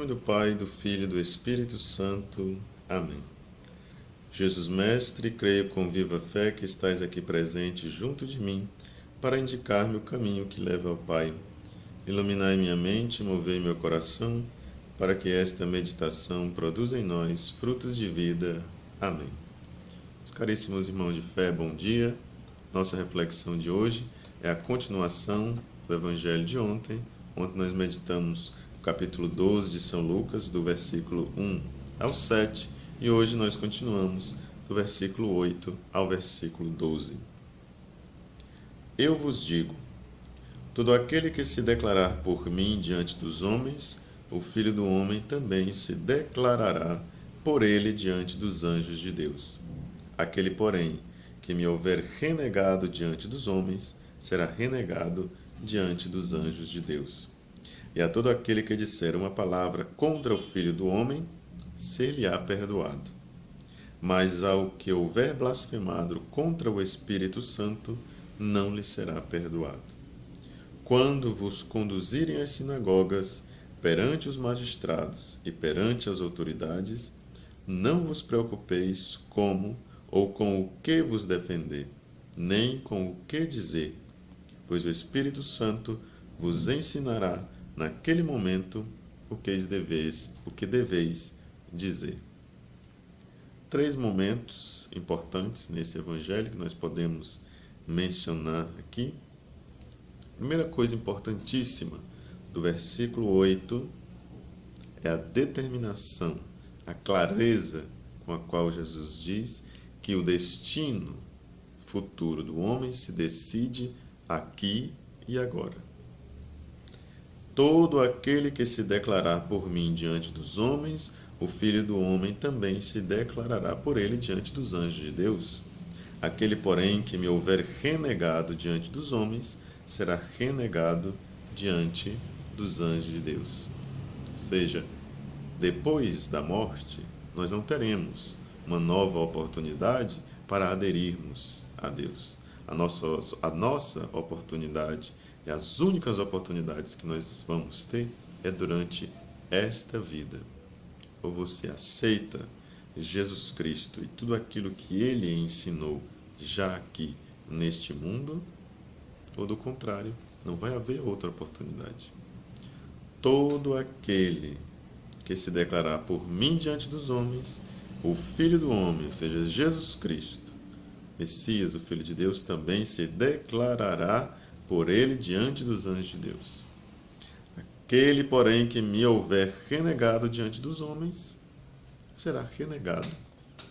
nome do Pai, do Filho e do Espírito Santo. Amém. Jesus Mestre, creio com viva fé que estais aqui presente junto de mim para indicar-me o caminho que leva ao Pai. Iluminai minha mente e movei meu coração para que esta meditação produza em nós frutos de vida. Amém. Meus caríssimos irmãos de fé, bom dia. Nossa reflexão de hoje é a continuação do Evangelho de ontem. Ontem nós meditamos o capítulo 12 de São Lucas, do versículo 1 ao 7, e hoje nós continuamos do versículo 8 ao versículo 12. Eu vos digo, todo aquele que se declarar por mim diante dos homens, o Filho do Homem também se declarará por ele diante dos anjos de Deus. Aquele, porém, que me houver renegado diante dos homens, será renegado diante dos anjos de Deus. E a todo aquele que disser uma palavra contra o Filho do Homem, ser-lhe-á perdoado. Mas ao que houver blasfemado contra o Espírito Santo, não lhe será perdoado. Quando vos conduzirem às sinagogas, perante os magistrados e perante as autoridades, não vos preocupeis como ou com o que vos defender, nem com o que dizer, pois o Espírito Santo vos ensinará naquele momento o que deveis dizer. 3 momentos importantes nesse evangelho que nós podemos mencionar aqui. Primeira coisa importantíssima do versículo 8 é a determinação, a clareza com a qual Jesus diz que o destino futuro do homem se decide aqui e agora. Todo aquele que se declarar por mim diante dos homens, o Filho do Homem também se declarará por ele diante dos anjos de Deus. Aquele, porém, que me houver renegado diante dos homens, será renegado diante dos anjos de Deus. Ou seja, depois da morte, nós não teremos uma nova oportunidade para aderirmos a Deus. A nossa oportunidade e as únicas oportunidades que nós vamos ter é durante esta vida. Ou você aceita Jesus Cristo e tudo aquilo que Ele ensinou já aqui neste mundo, ou do contrário, não vai haver outra oportunidade. Todo aquele que se declarar por mim diante dos homens, o Filho do Homem, ou seja, Jesus Cristo, Messias, o Filho de Deus, também se declarará por ele diante dos anjos de Deus. Aquele, porém, que me houver renegado diante dos homens, será renegado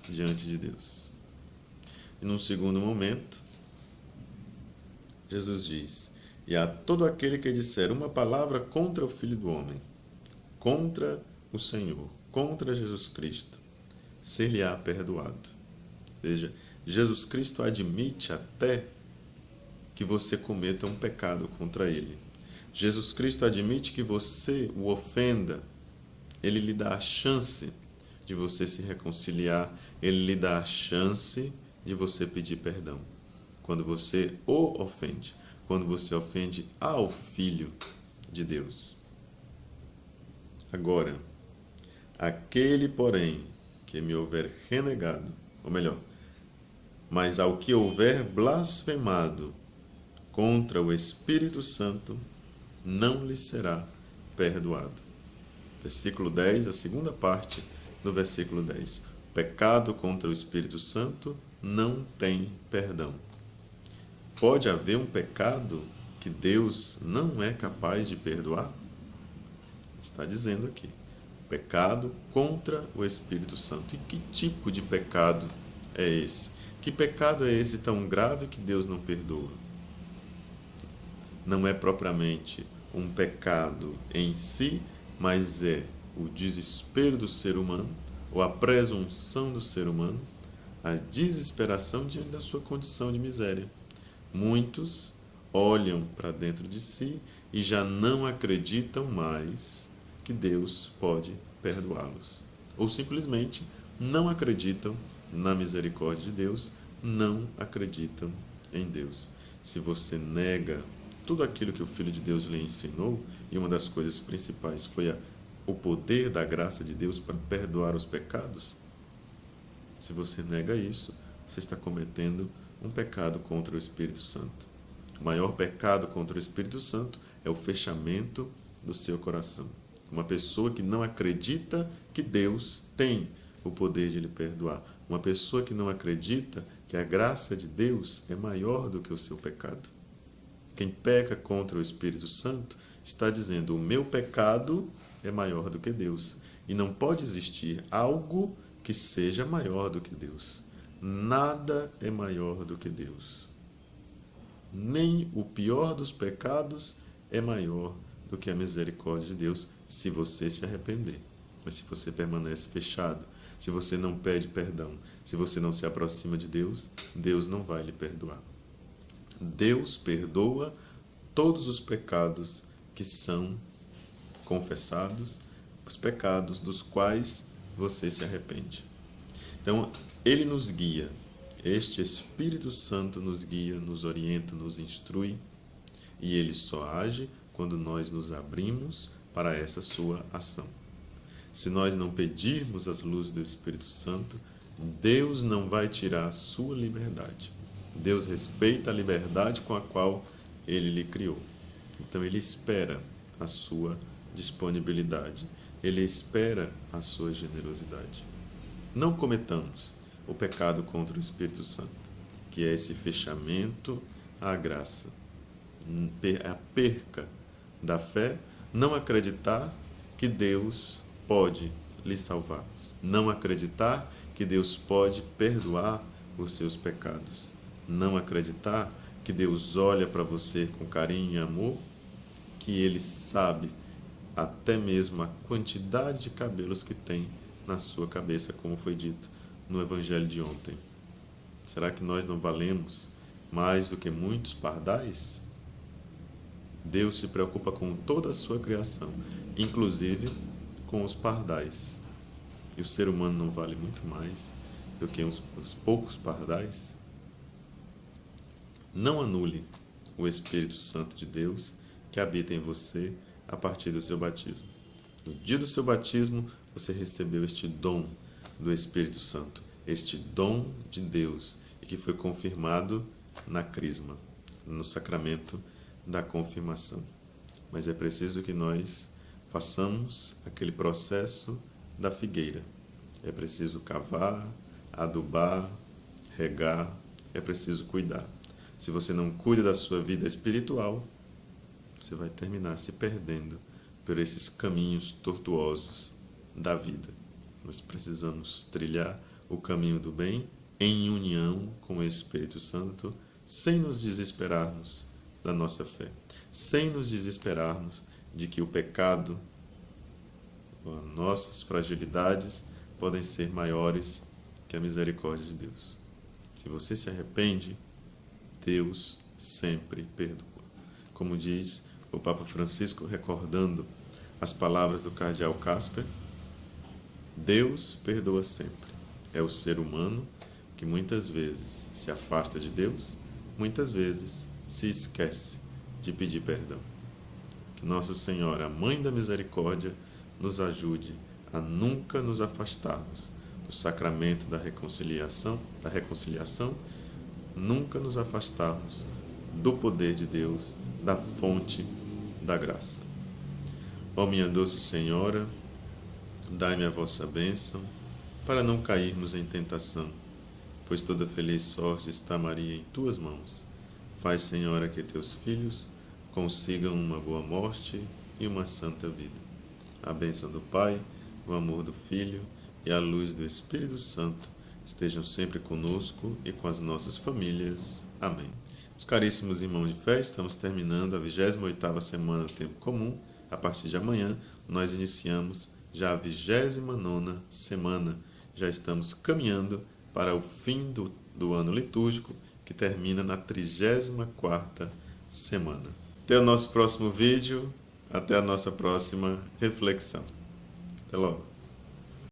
diante de Deus. E num segundo momento, Jesus diz, e a todo aquele que disser uma palavra contra o Filho do Homem, contra o Senhor, contra Jesus Cristo, ser-lhe-á perdoado. Ou seja, Jesus Cristo admite até que você cometa um pecado contra Ele. Jesus Cristo admite que você o ofenda. Ele lhe dá a chance de você se reconciliar. Ele lhe dá a chance de você pedir perdão. Quando você o ofende. Quando você ofende ao Filho de Deus. Agora, aquele, porém, que me houver renegado, ou melhor, mas ao que houver blasfemado contra o Espírito Santo, não lhe será perdoado. Versículo 10, a segunda parte do versículo 10. O pecado contra o Espírito Santo não tem perdão. Pode haver um pecado que Deus não é capaz de perdoar? Está dizendo aqui. Pecado contra o Espírito Santo. E que tipo de pecado é esse? Que pecado é esse tão grave que Deus não perdoa? Não é propriamente um pecado em si, mas é o desespero do ser humano, ou a presunção do ser humano, a desesperação diante da sua condição de miséria. Muitos olham para dentro de si e já não acreditam mais que Deus pode perdoá-los. Ou simplesmente não acreditam na misericórdia de Deus, não acreditam em Deus. Se você nega tudo aquilo que o Filho de Deus lhe ensinou, e uma das coisas principais foi a o poder da graça de Deus para perdoar os pecados? Se você nega isso, você está cometendo um pecado contra o Espírito Santo. O maior pecado contra o Espírito Santo é o fechamento do seu coração. Uma pessoa que não acredita que Deus tem o poder de lhe perdoar. Uma pessoa que não acredita que a graça de Deus é maior do que o seu pecado. Quem peca contra o Espírito Santo está dizendo: o meu pecado é maior do que Deus. E não pode existir algo que seja maior do que Deus. Nada é maior do que Deus. Nem o pior dos pecados é maior do que a misericórdia de Deus, se você se arrepender. Mas se você permanece fechado, se você não pede perdão, se você não se aproxima de Deus, Deus não vai lhe perdoar. Deus perdoa todos os pecados que são confessados, os pecados dos quais você se arrepende. Então, Ele nos guia. Este Espírito Santo nos guia, nos orienta, nos instrui, e Ele só age quando nós nos abrimos para essa sua ação. Se nós não pedirmos as luzes do Espírito Santo, Deus não vai tirar a sua liberdade. Deus respeita a liberdade com a qual Ele lhe criou. Então Ele espera a sua disponibilidade. Ele espera a sua generosidade. Não cometamos o pecado contra o Espírito Santo, que é esse fechamento à graça, a perca da fé, não acreditar que Deus pode lhe salvar, não acreditar que Deus pode perdoar os seus pecados, não acreditar que Deus olha para você com carinho e amor, que Ele sabe até mesmo a quantidade de cabelos que tem na sua cabeça, como foi dito no Evangelho de ontem. Será que nós não valemos mais do que muitos pardais? Deus se preocupa com toda a sua criação, inclusive com os pardais. E o ser humano não vale muito mais do que os poucos pardais? Não anule o Espírito Santo de Deus que habita em você a partir do seu batismo. No dia do seu batismo, você recebeu este dom do Espírito Santo, este dom de Deus, e que foi confirmado na crisma, no sacramento da confirmação. Mas é preciso que nós façamos aquele processo da figueira. É preciso cavar, adubar, regar, é preciso cuidar. Se você não cuida da sua vida espiritual, você vai terminar se perdendo por esses caminhos tortuosos da vida. Nós precisamos trilhar o caminho do bem em união com o Espírito Santo, sem nos desesperarmos da nossa fé, sem nos desesperarmos de que o pecado, as nossas fragilidades, podem ser maiores que a misericórdia de Deus. Se você se arrepende, Deus sempre perdoa. Como diz o Papa Francisco, recordando as palavras do cardeal Casper, Deus perdoa sempre. É o ser humano que muitas vezes se afasta de Deus, muitas vezes se esquece de pedir perdão. Que Nossa Senhora, a Mãe da Misericórdia, nos ajude a nunca nos afastarmos do sacramento da reconciliação, nunca nos afastarmos do poder de Deus, da fonte da graça. Ó minha doce Senhora, dai-me a vossa bênção, para não cairmos em tentação, pois toda feliz sorte está, Maria, em tuas mãos. Faz, Senhora, que teus filhos consigam uma boa morte e uma santa vida. A bênção do Pai, o amor do Filho e a luz do Espírito Santo estejam sempre conosco e com as nossas famílias. Amém. Meus caríssimos irmãos de fé, estamos terminando a 28ª semana do Tempo Comum. A partir de amanhã, nós iniciamos já a 29ª semana. Já estamos caminhando para o fim do ano litúrgico, que termina na 34ª semana. Até o nosso próximo vídeo, até a nossa próxima reflexão. Até logo!